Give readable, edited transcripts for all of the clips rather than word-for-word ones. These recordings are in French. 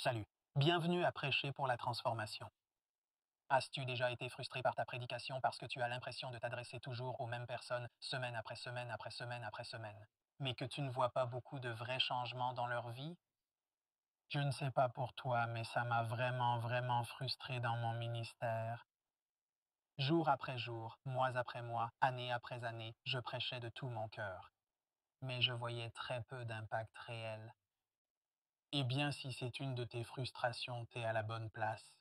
Salut, bienvenue à Prêcher pour la transformation. As-tu déjà été frustré par ta prédication parce que tu as l'impression de t'adresser toujours aux mêmes personnes, semaine après semaine après semaine après semaine, mais que tu ne vois pas beaucoup de vrais changements dans leur vie? Je ne sais pas pour toi, mais ça m'a vraiment frustré dans mon ministère. Jour après jour, mois après mois, année après année, je prêchais de tout mon cœur, mais je voyais très peu d'impact réel. Eh bien, si c'est une de tes frustrations, t'es à la bonne place.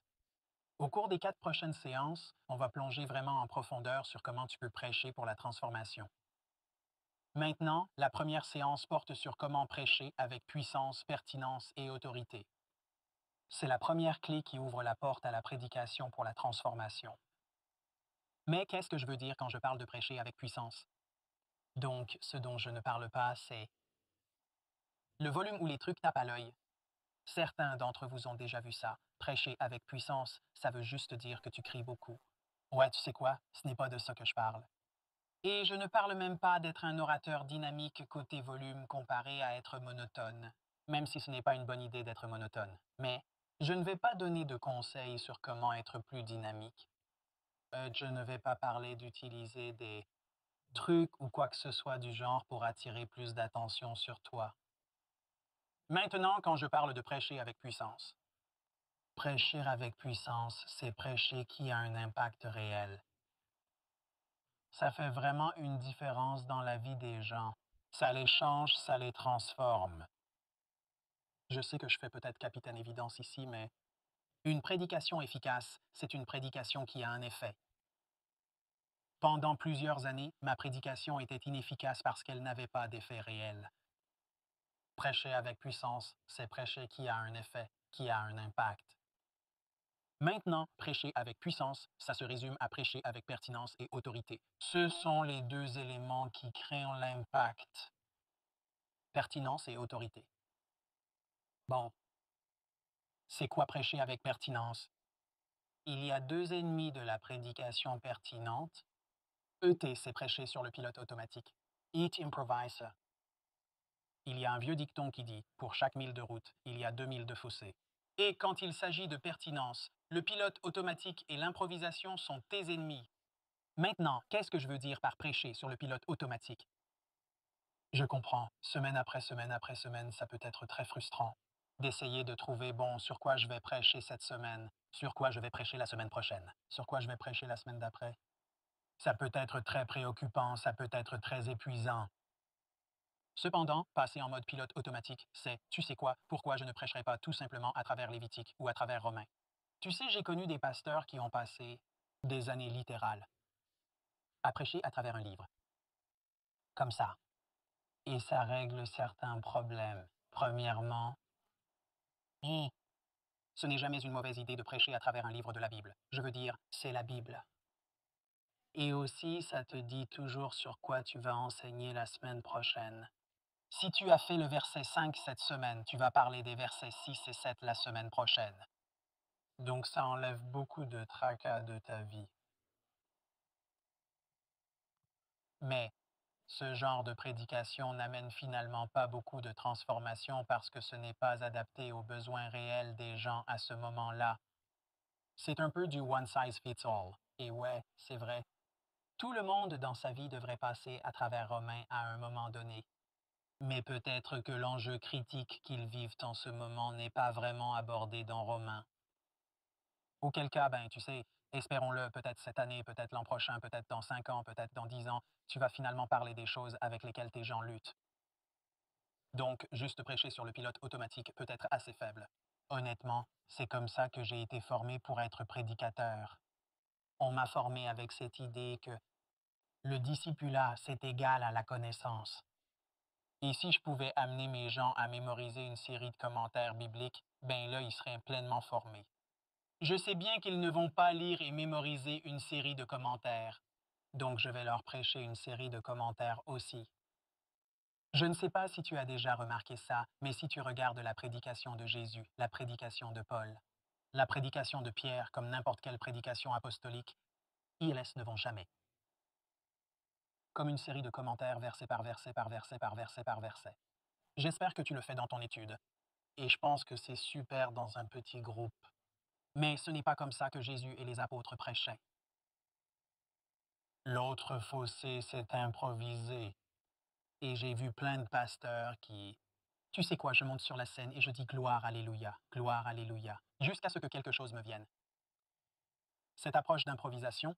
Au cours des 4 prochaines séances, on va plonger vraiment en profondeur sur comment tu peux prêcher pour la transformation. Maintenant, la première séance porte sur comment prêcher avec puissance, pertinence et autorité. C'est la première clé qui ouvre la porte à la prédication pour la transformation. Mais qu'est-ce que je veux dire quand je parle de prêcher avec puissance? Donc, ce dont je ne parle pas, c'est le volume où les trucs tapent à l'œil. Certains d'entre vous ont déjà vu ça. Prêcher avec puissance, ça veut juste dire que tu cries beaucoup. Ouais, tu sais quoi? Ce n'est pas de ça que je parle. Et je ne parle même pas d'être un orateur dynamique côté volume comparé à être monotone, même si ce n'est pas une bonne idée d'être monotone. Mais je ne vais pas donner de conseils sur comment être plus dynamique. Je ne vais pas parler d'utiliser des trucs ou quoi que ce soit du genre pour attirer plus d'attention sur toi. Maintenant, quand je parle de prêcher avec puissance, prêcher avec puissance, c'est prêcher qui a un impact réel. Ça fait vraiment une différence dans la vie des gens. Ça les change, ça les transforme. Je sais que je fais peut-être capitaine évidence ici, mais une prédication efficace, c'est une prédication qui a un effet. Pendant plusieurs années, ma prédication était inefficace parce qu'elle n'avait pas d'effet réel. Prêcher avec puissance, c'est prêcher qui a un effet, qui a un impact. Maintenant, prêcher avec puissance, ça se résume à prêcher avec pertinence et autorité. Ce sont les deux éléments qui créent l'impact. Pertinence et autorité. Bon, c'est quoi prêcher avec pertinence? Il y a deux ennemis de la prédication pertinente. ET, c'est prêcher sur le pilote automatique. Eat Improviser. Il y a un vieux dicton qui dit, pour chaque mille de route, il y a 2000 de fossé. Et quand il s'agit de pertinence, le pilote automatique et l'improvisation sont tes ennemis. Maintenant, qu'est-ce que je veux dire par prêcher sur le pilote automatique? Je comprends. Semaine après semaine après semaine, ça peut être très frustrant d'essayer de trouver, bon, sur quoi je vais prêcher cette semaine, sur quoi je vais prêcher la semaine prochaine, sur quoi je vais prêcher la semaine d'après. Ça peut être très préoccupant, ça peut être très épuisant. Cependant, passer en mode pilote automatique, c'est, tu sais quoi, pourquoi je ne prêcherai pas tout simplement à travers Lévitique ou à travers Romains? Tu sais, j'ai connu des pasteurs qui ont passé des années littérales à prêcher à travers un livre, comme ça. Et ça règle certains problèmes. Premièrement, ce n'est jamais une mauvaise idée de prêcher à travers un livre de la Bible. Je veux dire, c'est la Bible. Et aussi, ça te dit toujours sur quoi tu vas enseigner la semaine prochaine. Si tu as fait le verset 5 cette semaine, tu vas parler des versets 6 et 7 la semaine prochaine. Donc ça enlève beaucoup de tracas de ta vie. Mais ce genre de prédication n'amène finalement pas beaucoup de transformation parce que ce n'est pas adapté aux besoins réels des gens à ce moment-là. C'est un peu du one size fits all. Et ouais, c'est vrai. Tout le monde dans sa vie devrait passer à travers Romain à un moment donné. Mais peut-être que l'enjeu critique qu'ils vivent en ce moment n'est pas vraiment abordé dans Romain. Auquel cas, ben, tu sais, espérons-le, peut-être cette année, peut-être l'an prochain, peut-être dans 5 ans, peut-être dans 10 ans, tu vas finalement parler des choses avec lesquelles tes gens luttent. Donc, juste prêcher sur le pilote automatique peut être assez faible. Honnêtement, c'est comme ça que j'ai été formé pour être prédicateur. On m'a formé avec cette idée que le discipulat, c'est égal à la connaissance. Et si je pouvais amener mes gens à mémoriser une série de commentaires bibliques, ben là, ils seraient pleinement formés. Je sais bien qu'ils ne vont pas lire et mémoriser une série de commentaires, donc je vais leur prêcher une série de commentaires aussi. Je ne sais pas si tu as déjà remarqué ça, mais si tu regardes la prédication de Jésus, la prédication de Paul, la prédication de Pierre, comme n'importe quelle prédication apostolique, ils ne vont jamais. Comme une série de commentaires verset par verset par verset par verset par verset. J'espère que tu le fais dans ton étude. Et je pense que c'est super dans un petit groupe. Mais ce n'est pas comme ça que Jésus et les apôtres prêchaient. L'autre fossé s'est improvisé. Et j'ai vu plein de pasteurs qui... Tu sais quoi, je monte sur la scène et je dis gloire, alléluia, jusqu'à ce que quelque chose me vienne. Cette approche d'improvisation,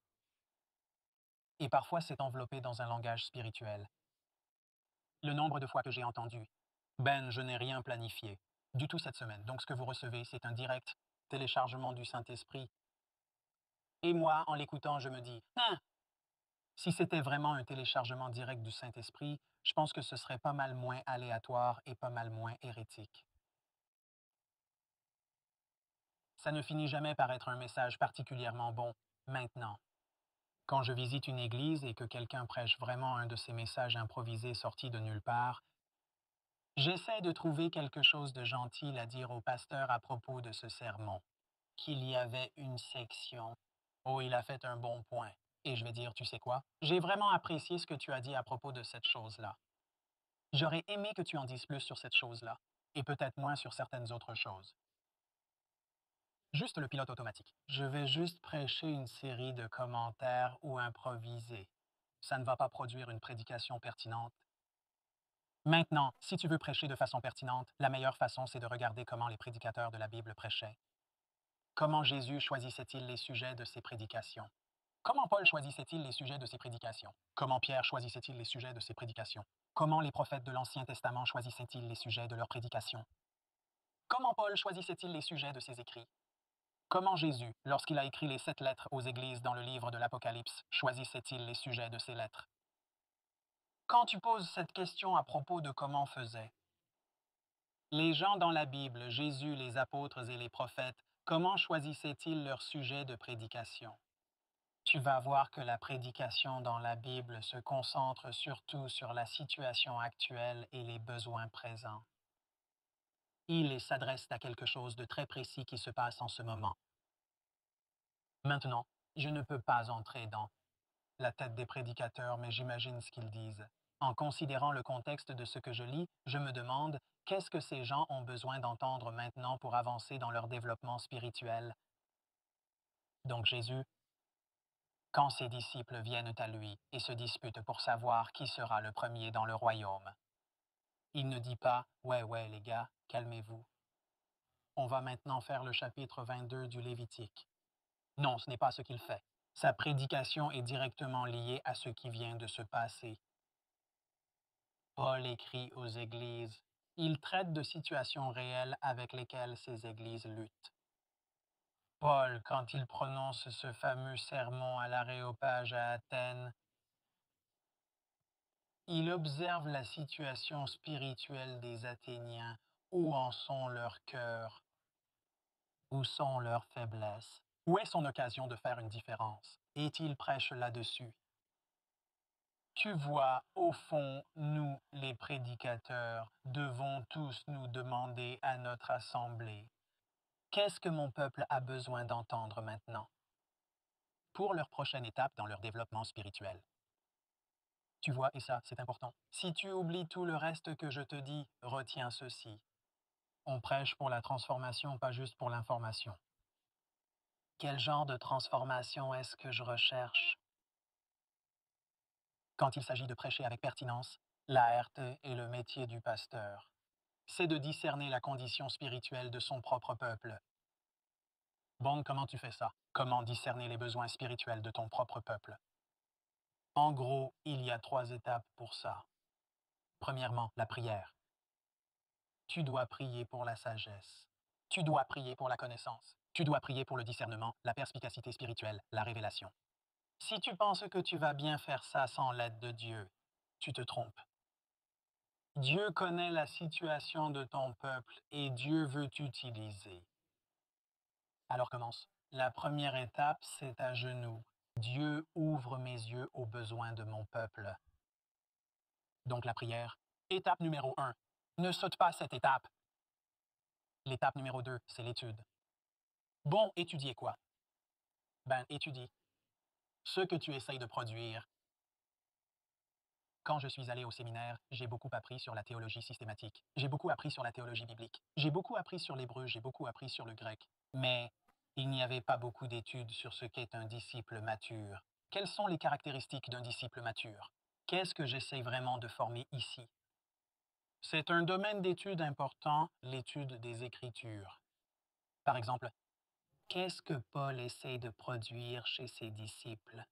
et parfois c'est enveloppé dans un langage spirituel. Le nombre de fois que j'ai entendu, Ben, je n'ai rien planifié du tout cette semaine, donc ce que vous recevez, c'est un direct téléchargement du Saint-Esprit. Et moi, en l'écoutant, je me dis, hein, si c'était vraiment un téléchargement direct du Saint-Esprit, je pense que ce serait pas mal moins aléatoire et pas mal moins hérétique. Ça ne finit jamais par être un message particulièrement bon maintenant. Quand je visite une église et que quelqu'un prêche vraiment un de ces messages improvisés sortis de nulle part, j'essaie de trouver quelque chose de gentil à dire au pasteur à propos de ce sermon. Qu'il y avait une section. Oh, il a fait un bon point. Et je vais dire, tu sais quoi? J'ai vraiment apprécié ce que tu as dit à propos de cette chose-là. J'aurais aimé que tu en dises plus sur cette chose-là, et peut-être moins sur certaines autres choses. Juste le pilote automatique. Je vais juste prêcher une série de commentaires ou improviser. Ça ne va pas produire une prédication pertinente. Maintenant, si tu veux prêcher de façon pertinente, la meilleure façon, c'est de regarder comment les prédicateurs de la Bible prêchaient. Comment Jésus choisissait-il les sujets de ses prédications? Comment Paul choisissait-il les sujets de ses prédications? Comment Pierre choisissait-il les sujets de ses prédications? Comment les prophètes de l'Ancien Testament choisissaient-ils les sujets de leurs prédications? Comment Paul choisissait-il les sujets de ses écrits? Comment Jésus, lorsqu'il a écrit les 7 lettres aux églises dans le livre de l'Apocalypse, choisissait-il les sujets de ces lettres? Quand tu poses cette question à propos de comment faisaient les gens dans la Bible, Jésus, les apôtres et les prophètes, comment choisissaient-ils leurs sujets de prédication? Tu vas voir que la prédication dans la Bible se concentre surtout sur la situation actuelle et les besoins présents. Il s'adresse à quelque chose de très précis qui se passe en ce moment. Maintenant, je ne peux pas entrer dans la tête des prédicateurs, mais j'imagine ce qu'ils disent. En considérant le contexte de ce que je lis, je me demande qu'est-ce que ces gens ont besoin d'entendre maintenant pour avancer dans leur développement spirituel. Donc Jésus, quand ses disciples viennent à lui et se disputent pour savoir qui sera le premier dans le royaume, il ne dit pas ouais, ouais, les gars, calmez-vous. On va maintenant faire le chapitre 22 du Lévitique. Non, ce n'est pas ce qu'il fait. Sa prédication est directement liée à ce qui vient de se passer. Paul écrit aux églises. Il traite de situations réelles avec lesquelles ces églises luttent. Paul, quand il prononce ce fameux sermon à l'Aréopage à Athènes, il observe la situation spirituelle des Athéniens, où en sont leurs cœurs, où sont leurs faiblesses, où est son occasion de faire une différence, et il prêche là-dessus. Tu vois, au fond, nous, les prédicateurs, devons tous nous demander à notre assemblée, qu'est-ce que mon peuple a besoin d'entendre maintenant pour leur prochaine étape dans leur développement spirituel? Tu vois, et ça, c'est important. Si tu oublies tout le reste que je te dis, retiens ceci. On prêche pour la transformation, pas juste pour l'information. Quel genre de transformation est-ce que je recherche? Quand il s'agit de prêcher avec pertinence, la RT est le métier du pasteur. C'est de discerner la condition spirituelle de son propre peuple. Bon, comment tu fais ça? Comment discerner les besoins spirituels de ton propre peuple? En gros, il y a 3 étapes pour ça. Premièrement, la prière. Tu dois prier pour la sagesse. Tu dois prier pour la connaissance. Tu dois prier pour le discernement, la perspicacité spirituelle, la révélation. Si tu penses que tu vas bien faire ça sans l'aide de Dieu, tu te trompes. Dieu connaît la situation de ton peuple et Dieu veut t'utiliser. Alors commence. La première étape, c'est à genoux. Dieu ouvre mes yeux aux besoins de mon peuple. Donc la prière. Étape numéro 1. Ne saute pas cette étape. L'étape numéro 2, c'est l'étude. Bon, étudier quoi? Ben, étudie ce que tu essayes de produire. Quand je suis allé au séminaire, j'ai beaucoup appris sur la théologie systématique. J'ai beaucoup appris sur la théologie biblique. J'ai beaucoup appris sur l'hébreu, j'ai beaucoup appris sur le grec. Mais il n'y avait pas beaucoup d'études sur ce qu'est un disciple mature. Quelles sont les caractéristiques d'un disciple mature? Qu'est-ce que j'essaie vraiment de former ici? C'est un domaine d'étude important, l'étude des Écritures. Par exemple, qu'est-ce que Paul essaie de produire chez ses disciples?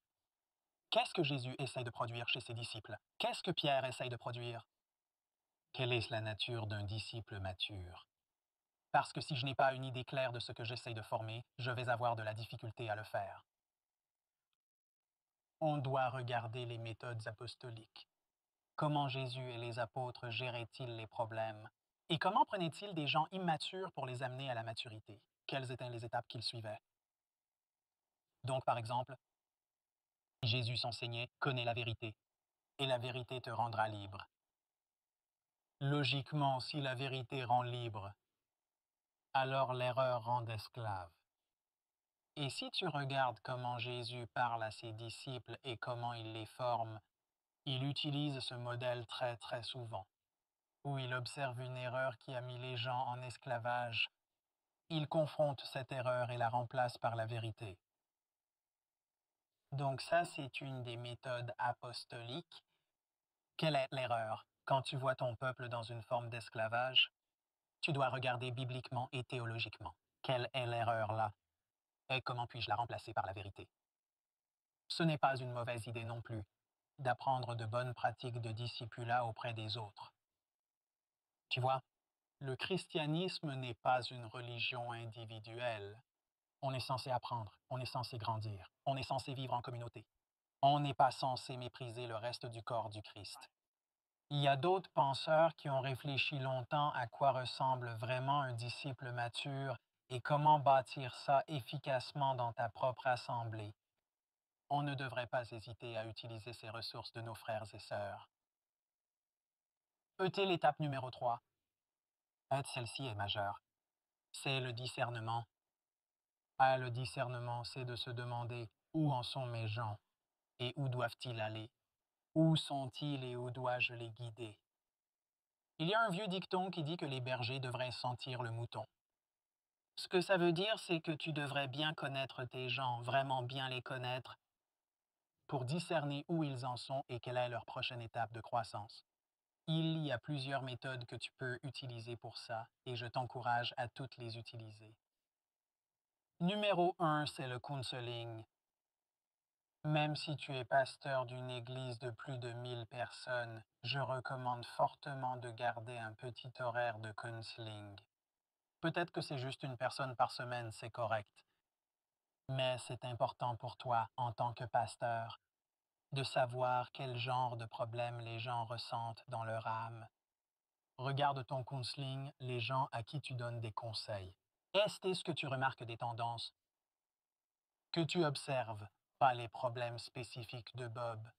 Qu'est-ce que Jésus essaie de produire chez ses disciples? Qu'est-ce que Pierre essaie de produire? Quelle est la nature d'un disciple mature? Parce que si je n'ai pas une idée claire de ce que j'essaie de former, je vais avoir de la difficulté à le faire. On doit regarder les méthodes apostoliques. Comment Jésus et les apôtres géraient-ils les problèmes? Et comment prenaient-ils des gens immatures pour les amener à la maturité? Quelles étaient les étapes qu'ils suivaient? Donc, par exemple, Jésus enseignait: connais la vérité, et la vérité te rendra libre. Logiquement, si la vérité rend libre, alors l'erreur rend esclave. Et si tu regardes comment Jésus parle à ses disciples et comment il les forme, il utilise ce modèle très très souvent, où il observe une erreur qui a mis les gens en esclavage. Il confronte cette erreur et la remplace par la vérité. Donc ça, c'est une des méthodes apostoliques. Quelle est l'erreur? Quand tu vois ton peuple dans une forme d'esclavage, tu dois regarder bibliquement et théologiquement. Quelle est l'erreur là? Et comment puis-je la remplacer par la vérité? Ce n'est pas une mauvaise idée non plus d'apprendre de bonnes pratiques de discipulat auprès des autres. Tu vois, le christianisme n'est pas une religion individuelle. On est censé apprendre, on est censé grandir, on est censé vivre en communauté. On n'est pas censé mépriser le reste du corps du Christ. Il y a d'autres penseurs qui ont réfléchi longtemps à quoi ressemble vraiment un disciple mature et comment bâtir ça efficacement dans ta propre assemblée. On ne devrait pas hésiter à utiliser ces ressources de nos frères et sœurs. L'étape numéro 3. Celle-ci est majeure. C'est le discernement. Le discernement, c'est de se demander où en sont mes gens et où doivent-ils aller? Où sont-ils et où dois-je les guider? Il y a un vieux dicton qui dit que les bergers devraient sentir le mouton. Ce que ça veut dire, c'est que tu devrais bien connaître tes gens, vraiment bien les connaître, pour discerner où ils en sont et quelle est leur prochaine étape de croissance. Il y a plusieurs méthodes que tu peux utiliser pour ça et je t'encourage à toutes les utiliser. Numéro 1, c'est le counseling. Même si tu es pasteur d'une église de plus de 1000 personnes, je recommande fortement de garder un petit horaire de counseling. Peut-être que c'est juste une personne par semaine, c'est correct. Mais c'est important pour toi, en tant que pasteur, de savoir quel genre de problème les gens ressentent dans leur âme. Regarde ton counseling, les gens à qui tu donnes des conseils. Est-ce que tu remarques des tendances que tu observes, pas les problèmes spécifiques de Bob?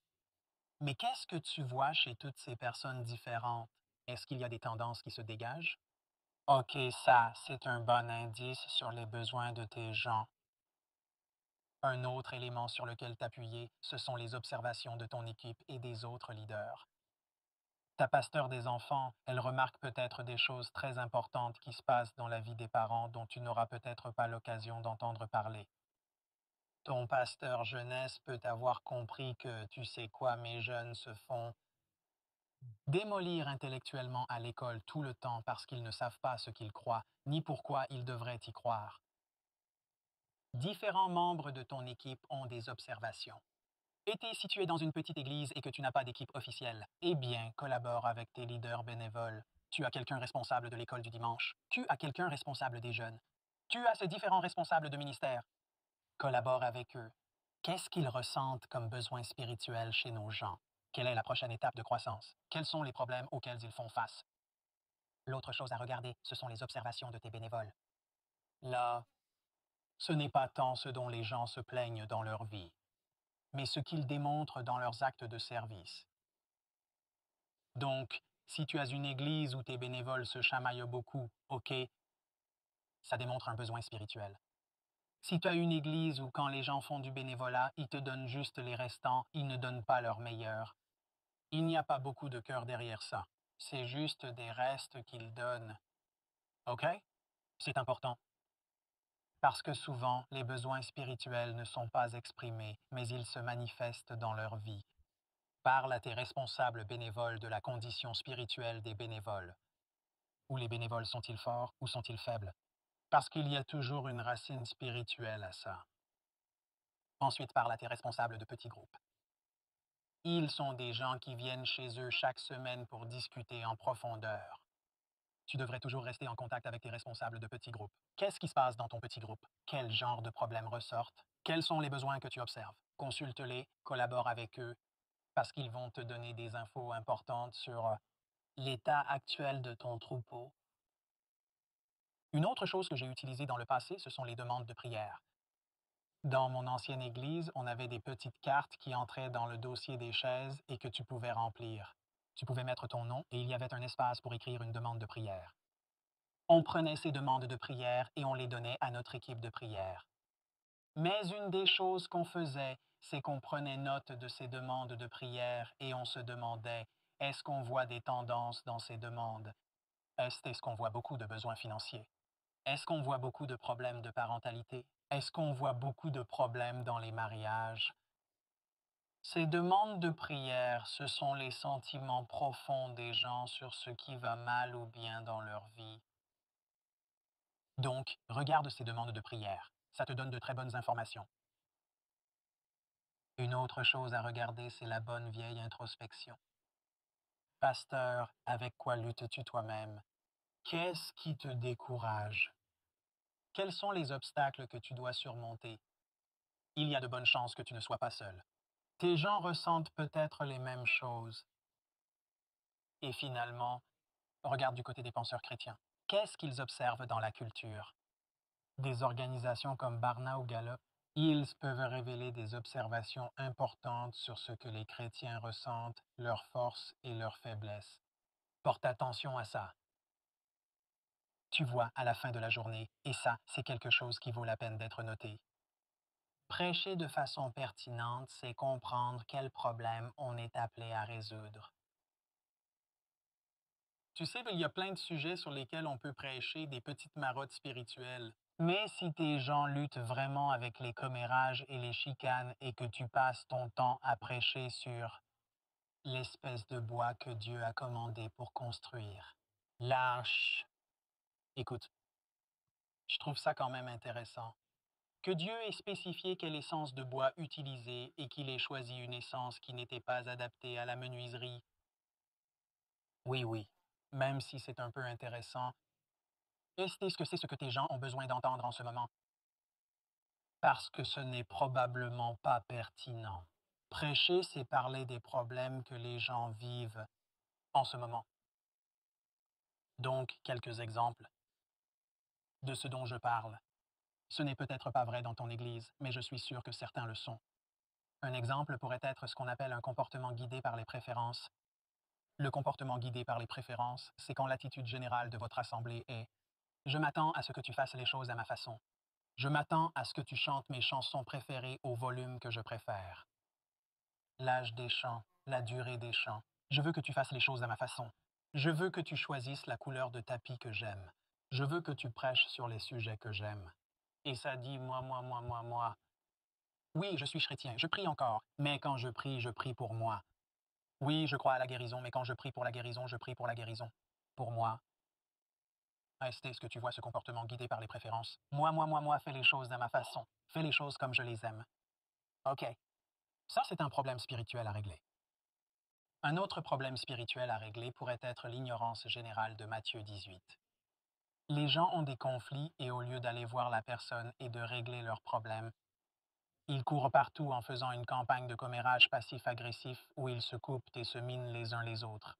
Mais qu'est-ce que tu vois chez toutes ces personnes différentes? Est-ce qu'il y a des tendances qui se dégagent? OK, ça, c'est un bon indice sur les besoins de tes gens. Un autre élément sur lequel t'appuyer, ce sont les observations de ton équipe et des autres leaders. Ta pasteur des enfants, elle remarque peut-être des choses très importantes qui se passent dans la vie des parents dont tu n'auras peut-être pas l'occasion d'entendre parler. Ton pasteur jeunesse peut avoir compris que, tu sais quoi, mes jeunes se font démolir intellectuellement à l'école tout le temps parce qu'ils ne savent pas ce qu'ils croient, ni pourquoi ils devraient y croire. Différents membres de ton équipe ont des observations. Et tu es situé dans une petite église et que tu n'as pas d'équipe officielle, eh bien, collabore avec tes leaders bénévoles. Tu as quelqu'un responsable de l'école du dimanche. Tu as quelqu'un responsable des jeunes. Tu as ces différents responsables de ministère. Collabore avec eux. Qu'est-ce qu'ils ressentent comme besoin spirituel chez nos gens? Quelle est la prochaine étape de croissance? Quels sont les problèmes auxquels ils font face? L'autre chose à regarder, ce sont les observations de tes bénévoles. Là, ce n'est pas tant ce dont les gens se plaignent dans leur vie, mais ce qu'ils démontrent dans leurs actes de service. Donc, si tu as une église où tes bénévoles se chamaillent beaucoup, OK, ça démontre un besoin spirituel. Si tu as une église où quand les gens font du bénévolat, ils te donnent juste les restants, ils ne donnent pas leur meilleur, Il n'y a pas beaucoup de cœur derrière ça. C'est juste des restes qu'ils donnent. OK? C'est important. Parce que souvent, les besoins spirituels ne sont pas exprimés, mais ils se manifestent dans leur vie. Parle à tes responsables bénévoles de la condition spirituelle des bénévoles. Ou les bénévoles sont-ils forts ou sont-ils faibles? Parce qu'il y a toujours une racine spirituelle à ça. Ensuite, parle à tes responsables de petits groupes. Ils sont des gens qui viennent chez eux chaque semaine pour discuter en profondeur. Tu devrais toujours rester en contact avec tes responsables de petits groupes. Qu'est-ce qui se passe dans ton petit groupe? Quel genre de problèmes ressortent? Quels sont les besoins que tu observes? Consulte-les, collabore avec eux, parce qu'ils vont te donner des infos importantes sur l'état actuel de ton troupeau. Une autre chose que j'ai utilisée dans le passé, ce sont les demandes de prière. Dans mon ancienne église, on avait des petites cartes qui entraient dans le dossier des chaises et que tu pouvais remplir. Tu pouvais mettre ton nom et il y avait un espace pour écrire une demande de prière. On prenait ces demandes de prière et on les donnait à notre équipe de prière. Mais une des choses qu'on faisait, c'est qu'on prenait note de ces demandes de prière et on se demandait, est-ce qu'on voit des tendances dans ces demandes? Est-ce qu'on voit beaucoup de besoins financiers? Est-ce qu'on voit beaucoup de problèmes de parentalité? Est-ce qu'on voit beaucoup de problèmes dans les mariages? Ces demandes de prière, ce sont les sentiments profonds des gens sur ce qui va mal ou bien dans leur vie. Donc, regarde ces demandes de prière. Ça te donne de très bonnes informations. Une autre chose à regarder, c'est la bonne vieille introspection. Pasteur, avec quoi luttes-tu toi-même? Qu'est-ce qui te décourage? Quels sont les obstacles que tu dois surmonter? Il y a de bonnes chances que tu ne sois pas seul. Tes gens ressentent peut-être les mêmes choses. Et finalement, regarde du côté des penseurs chrétiens. Qu'est-ce qu'ils observent dans la culture? Des organisations comme Barna ou Gallup, ils peuvent révéler des observations importantes sur ce que les chrétiens ressentent, leurs forces et leurs faiblesses. Porte attention à ça. Tu vois à la fin de la journée, et ça, c'est quelque chose qui vaut la peine d'être noté. Prêcher de façon pertinente, c'est comprendre quel problème on est appelé à résoudre. Tu sais, il y a plein de sujets sur lesquels on peut prêcher des petites marottes spirituelles. Mais si tes gens luttent vraiment avec les commérages et les chicanes et que tu passes ton temps à prêcher sur l'espèce de bois que Dieu a commandé pour construire, lâche. Écoute, je trouve ça quand même intéressant. Que Dieu ait spécifié quelle essence de bois utiliser et qu'il ait choisi une essence qui n'était pas adaptée à la menuiserie. Oui, oui, même si c'est un peu intéressant, est-ce que c'est ce que tes gens ont besoin d'entendre en ce moment? Parce que ce n'est probablement pas pertinent. Prêcher, c'est parler des problèmes que les gens vivent en ce moment. Donc, quelques exemples de ce dont je parle. Ce n'est peut-être pas vrai dans ton Église, mais je suis sûr que certains le sont. Un exemple pourrait être ce qu'on appelle un comportement guidé par les préférences. Le comportement guidé par les préférences, c'est quand l'attitude générale de votre assemblée est ⁇ Je m'attends à ce que tu fasses les choses à ma façon. Je m'attends à ce que tu chantes mes chansons préférées au volume que je préfère. L'âge des chants, la durée des chants. Je veux que tu fasses les choses à ma façon. Je veux que tu choisisses la couleur de tapis que j'aime. Je veux que tu prêches sur les sujets que j'aime. Et ça dit moi. Oui, je suis chrétien, je prie encore, mais quand je prie pour moi. Oui, je crois à la guérison, mais quand je prie pour la guérison, je prie pour la guérison. Pour moi. Est-ce que tu vois ce comportement guidé par les préférences? Moi, fais les choses à ma façon. Fais les choses comme je les aime. OK. Ça, c'est un problème spirituel à régler. Un autre problème spirituel à régler pourrait être l'ignorance générale de Matthieu 18. Les gens ont des conflits et au lieu d'aller voir la personne et de régler leurs problèmes, ils courent partout en faisant une campagne de commérage passif-agressif où ils se coupent et se minent les uns les autres.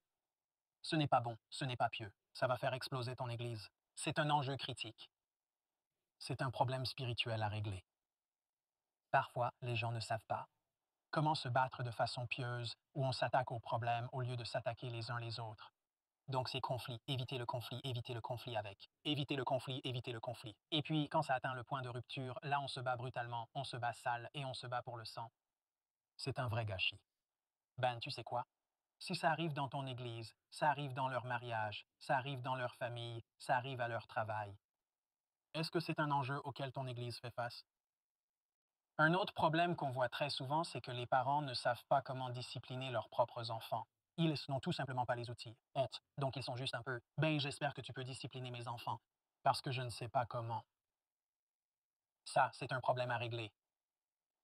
Ce n'est pas bon, ce n'est pas pieux. Ça va faire exploser ton Église. C'est un enjeu critique. C'est un problème spirituel à régler. Parfois, les gens ne savent pas comment se battre de façon pieuse où on s'attaque aux problèmes au lieu de s'attaquer les uns les autres. Donc, c'est conflit, éviter le conflit avec. Éviter le conflit, éviter le conflit. Et puis, quand ça atteint le point de rupture, là, on se bat brutalement, on se bat sale et on se bat pour le sang. C'est un vrai gâchis. Ben, tu sais quoi? Si ça arrive dans ton église, ça arrive dans leur mariage, ça arrive dans leur famille, ça arrive à leur travail. Est-ce que c'est un enjeu auquel ton église fait face? Un autre problème qu'on voit très souvent, c'est que les parents ne savent pas comment discipliner leurs propres enfants. Ils n'ont tout simplement pas les outils. Honte. Donc ils sont juste un peu, ben j'espère que tu peux discipliner mes enfants, parce que je ne sais pas comment. Ça, c'est un problème à régler.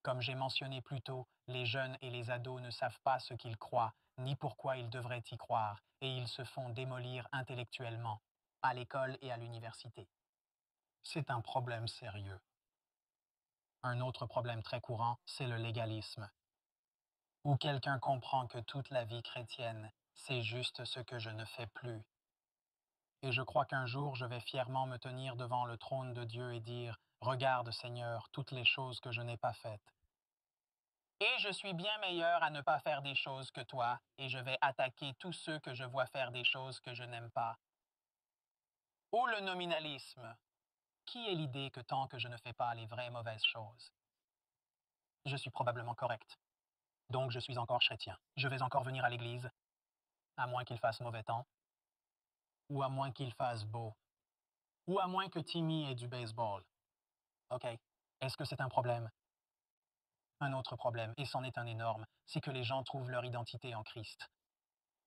Comme j'ai mentionné plus tôt, les jeunes et les ados ne savent pas ce qu'ils croient, ni pourquoi ils devraient y croire, et ils se font démolir intellectuellement, à l'école et à l'université. C'est un problème sérieux. Un autre problème très courant, c'est le légalisme, où quelqu'un comprend que toute la vie chrétienne, c'est juste ce que je ne fais plus. Et je crois qu'un jour, je vais fièrement me tenir devant le trône de Dieu et dire, regarde Seigneur, toutes les choses que je n'ai pas faites. Et je suis bien meilleur à ne pas faire des choses que toi, et je vais attaquer tous ceux que je vois faire des choses que je n'aime pas. Ou le nominalisme. Qui est l'idée que tant que je ne fais pas les vraies mauvaises choses, je suis probablement correct. Donc je suis encore chrétien. Je vais encore venir à l'église, à moins qu'il fasse mauvais temps, ou à moins qu'il fasse beau, ou à moins que Timmy ait du baseball. OK. Est-ce que c'est un problème? Un autre problème, et c'en est un énorme, c'est que les gens trouvent leur identité en Christ.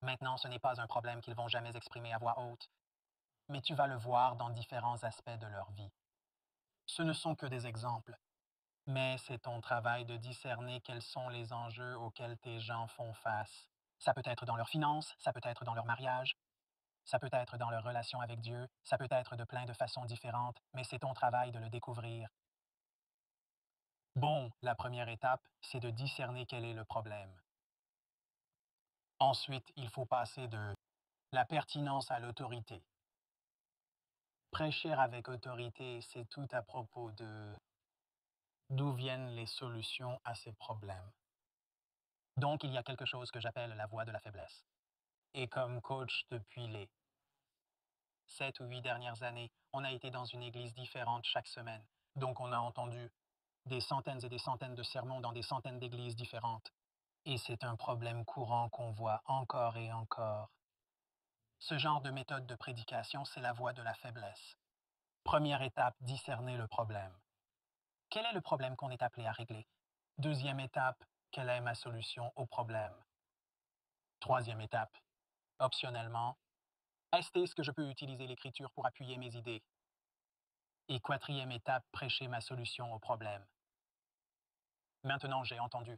Maintenant, ce n'est pas un problème qu'ils vont jamais exprimer à voix haute, mais tu vas le voir dans différents aspects de leur vie. Ce ne sont que des exemples, mais c'est ton travail de discerner quels sont les enjeux auxquels tes gens font face. Ça peut être dans leurs finances, ça peut être dans leur mariage, ça peut être dans leur relation avec Dieu, ça peut être de plein de façons différentes, mais c'est ton travail de le découvrir. Bon, la première étape, c'est de discerner quel est le problème. Ensuite, il faut passer de la pertinence à l'autorité. Prêcher avec autorité, c'est tout à propos de d'où viennent les solutions à ces problèmes. Donc, il y a quelque chose que j'appelle la voie de la faiblesse. Et comme coach depuis les 7 ou 8 dernières années, on a été dans une église différente chaque semaine. Donc, on a entendu des centaines et des centaines de sermons dans des centaines d'églises différentes. Et c'est un problème courant qu'on voit encore et encore. Ce genre de méthode de prédication, c'est la voie de la faiblesse. Première étape, discerner le problème. Quel est le problème qu'on est appelé à régler? Deuxième étape, quelle est ma solution au problème? Troisième étape, optionnellement, est-ce que je peux utiliser l'écriture pour appuyer mes idées? Et quatrième étape, prêcher ma solution au problème. Maintenant, j'ai entendu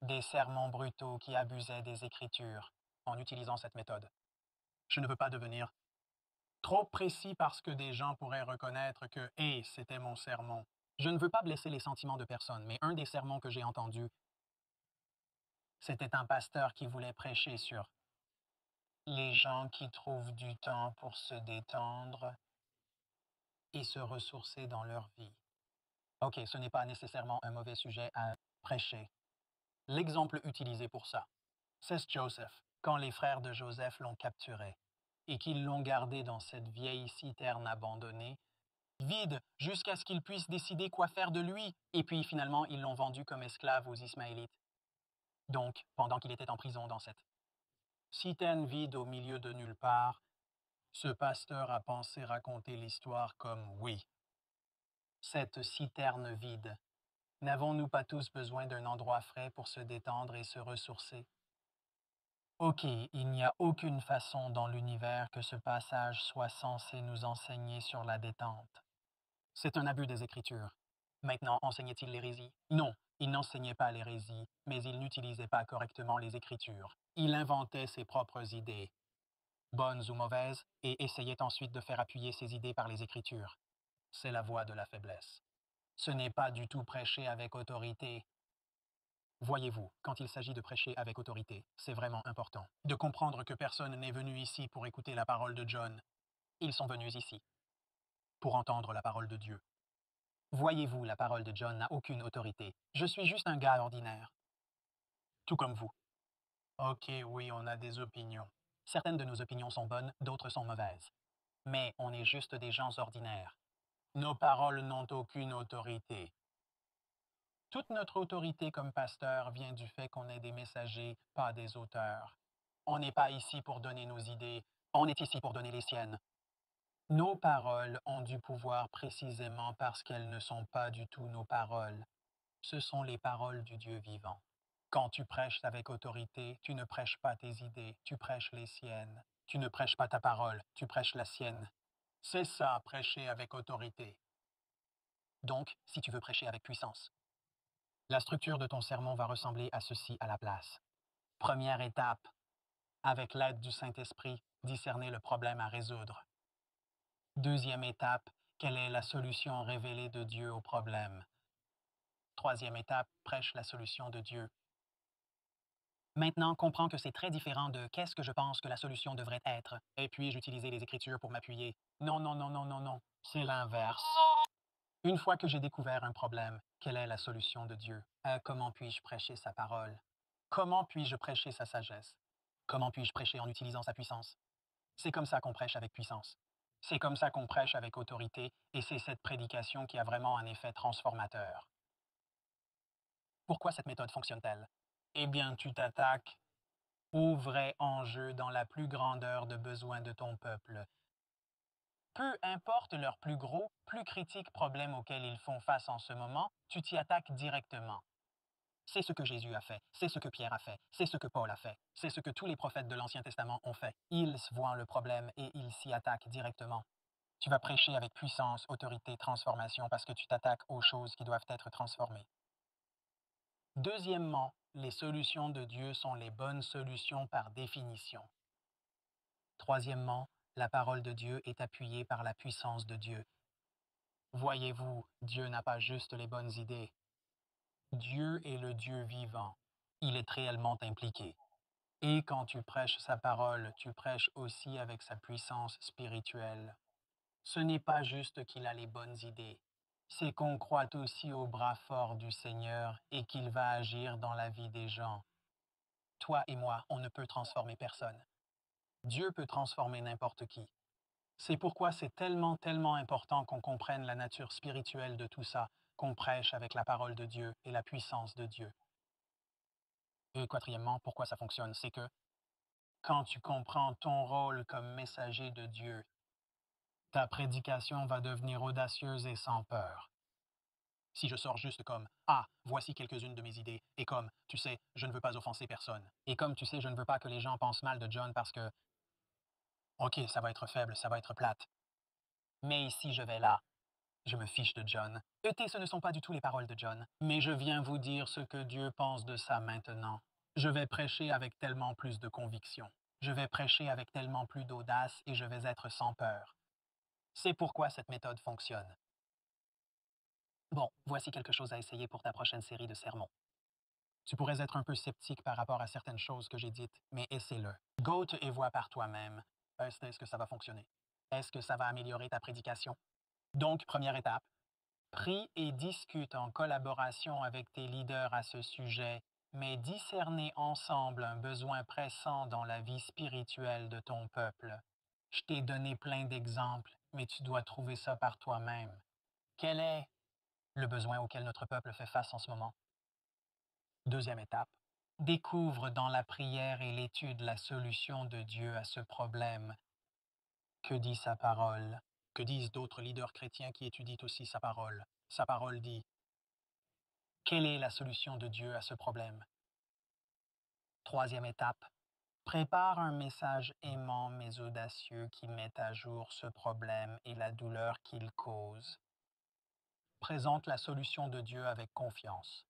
des sermons brutaux qui abusaient des écritures en utilisant cette méthode. Je ne veux pas devenir trop précis parce que des gens pourraient reconnaître que, hé, c'était mon sermon. Je ne veux pas blesser les sentiments de personne, mais un des sermons que j'ai entendus, c'était un pasteur qui voulait prêcher sur les gens qui trouvent du temps pour se détendre et se ressourcer dans leur vie. OK, ce n'est pas nécessairement un mauvais sujet à prêcher. L'exemple utilisé pour ça, c'est Joseph, quand les frères de Joseph l'ont capturé et qu'ils l'ont gardé dans cette vieille citerne abandonnée, vide, jusqu'à ce qu'ils puissent décider quoi faire de lui, et puis finalement ils l'ont vendu comme esclave aux Ismaélites. Donc, pendant qu'il était en prison dans cette citerne vide au milieu de nulle part, ce pasteur a pensé raconter l'histoire comme oui. Cette citerne vide. N'avons-nous pas tous besoin d'un endroit frais pour se détendre et se ressourcer? Ok, il n'y a aucune façon dans l'univers que ce passage soit censé nous enseigner sur la détente. C'est un abus des Écritures. Maintenant, enseignait-il l'hérésie? Non, il n'enseignait pas l'hérésie, mais il n'utilisait pas correctement les Écritures. Il inventait ses propres idées, bonnes ou mauvaises, et essayait ensuite de faire appuyer ses idées par les Écritures. C'est la voie de la faiblesse. Ce n'est pas du tout prêcher avec autorité. Voyez-vous, quand il s'agit de prêcher avec autorité, c'est vraiment important de comprendre que personne n'est venu ici pour écouter la parole de John. Ils sont venus ici pour entendre la parole de Dieu. Voyez-vous, la parole de John n'a aucune autorité. Je suis juste un gars ordinaire, tout comme vous. Ok, oui, on a des opinions. Certaines de nos opinions sont bonnes, d'autres sont mauvaises. Mais on est juste des gens ordinaires. Nos paroles n'ont aucune autorité. Toute notre autorité comme pasteur vient du fait qu'on est des messagers, pas des auteurs. On n'est pas ici pour donner nos idées, on est ici pour donner les siennes. Nos paroles ont du pouvoir précisément parce qu'elles ne sont pas du tout nos paroles. Ce sont les paroles du Dieu vivant. Quand tu prêches avec autorité, tu ne prêches pas tes idées, tu prêches les siennes. Tu ne prêches pas ta parole, tu prêches la sienne. C'est ça, prêcher avec autorité. Donc, si tu veux prêcher avec puissance, la structure de ton sermon va ressembler à ceci à la place. Première étape, avec l'aide du Saint-Esprit, discerner le problème à résoudre. Deuxième étape, quelle est la solution révélée de Dieu au problème? Troisième étape, prêche la solution de Dieu. Maintenant, comprends que c'est très différent de qu'est-ce que je pense que la solution devrait être. Et puis, j'utilisais les Écritures pour m'appuyer. Non, non, non, non, non, non. C'est l'inverse. Une fois que j'ai découvert un problème, quelle est la solution de Dieu? Comment puis-je prêcher sa parole? Comment puis-je prêcher sa sagesse? Comment puis-je prêcher en utilisant sa puissance? C'est comme ça qu'on prêche avec puissance. C'est comme ça qu'on prêche avec autorité, et c'est cette prédication qui a vraiment un effet transformateur. Pourquoi cette méthode fonctionne-t-elle? Eh bien, tu t'attaques au vrai enjeu dans la plus grandeur de besoin de ton peuple. Peu importe leurs plus gros, plus critiques problèmes auxquels ils font face en ce moment, tu t'y attaques directement. C'est ce que Jésus a fait, c'est ce que Pierre a fait, c'est ce que Paul a fait, c'est ce que tous les prophètes de l'Ancien Testament ont fait. Ils voient le problème et ils s'y attaquent directement. Tu vas prêcher avec puissance, autorité, transformation parce que tu t'attaques aux choses qui doivent être transformées. Deuxièmement, les solutions de Dieu sont les bonnes solutions par définition. Troisièmement, la parole de Dieu est appuyée par la puissance de Dieu. Voyez-vous, Dieu n'a pas juste les bonnes idées. Dieu est le Dieu vivant. Il est réellement impliqué. Et quand tu prêches sa parole, tu prêches aussi avec sa puissance spirituelle. Ce n'est pas juste qu'il a les bonnes idées, c'est qu'on croit aussi au bras fort du Seigneur et qu'il va agir dans la vie des gens. Toi et moi, on ne peut transformer personne. Dieu peut transformer n'importe qui. C'est pourquoi c'est tellement, tellement important qu'on comprenne la nature spirituelle de tout ça, qu'on prêche avec la parole de Dieu et la puissance de Dieu. Et quatrièmement, pourquoi ça fonctionne, c'est que quand tu comprends ton rôle comme messager de Dieu, ta prédication va devenir audacieuse et sans peur. Si je sors juste comme «Ah, voici quelques-unes de mes idées» et comme «Tu sais, je ne veux pas offenser personne» et comme «Tu sais, je ne veux pas que les gens pensent mal de John parce que, OK, ça va être faible, ça va être plate. Mais ici, je vais là. Je me fiche de John. Ce ne sont pas du tout les paroles de John, mais je viens vous dire ce que Dieu pense de ça maintenant. Je vais prêcher avec tellement plus de conviction. Je vais prêcher avec tellement plus d'audace et je vais être sans peur. C'est pourquoi cette méthode fonctionne. Bon, voici quelque chose à essayer pour ta prochaine série de sermons. Tu pourrais être un peu sceptique par rapport à certaines choses que j'ai dites, mais essaie-le. Goûte et vois par toi-même. Est-ce que ça va fonctionner? Est-ce que ça va améliorer ta prédication? Donc, première étape, prie et discute en collaboration avec tes leaders à ce sujet, mais discernez ensemble un besoin pressant dans la vie spirituelle de ton peuple. Je t'ai donné plein d'exemples, mais tu dois trouver ça par toi-même. Quel est le besoin auquel notre peuple fait face en ce moment? Deuxième étape, découvre dans la prière et l'étude la solution de Dieu à ce problème. Que dit sa parole? Que disent d'autres leaders chrétiens qui étudient aussi sa parole? Sa parole dit, quelle est la solution de Dieu à ce problème? Troisième étape, prépare un message aimant mais audacieux qui met à jour ce problème et la douleur qu'il cause. Présente la solution de Dieu avec confiance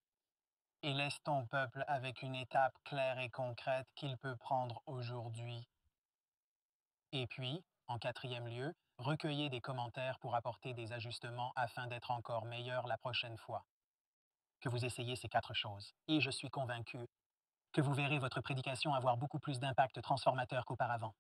et laisse ton peuple avec une étape claire et concrète qu'il peut prendre aujourd'hui. Et puis, en quatrième lieu, recueillez des commentaires pour apporter des ajustements afin d'être encore meilleur la prochaine fois. Que vous essayez ces quatre choses, et je suis convaincu que vous verrez votre prédication avoir beaucoup plus d'impact transformateur qu'auparavant.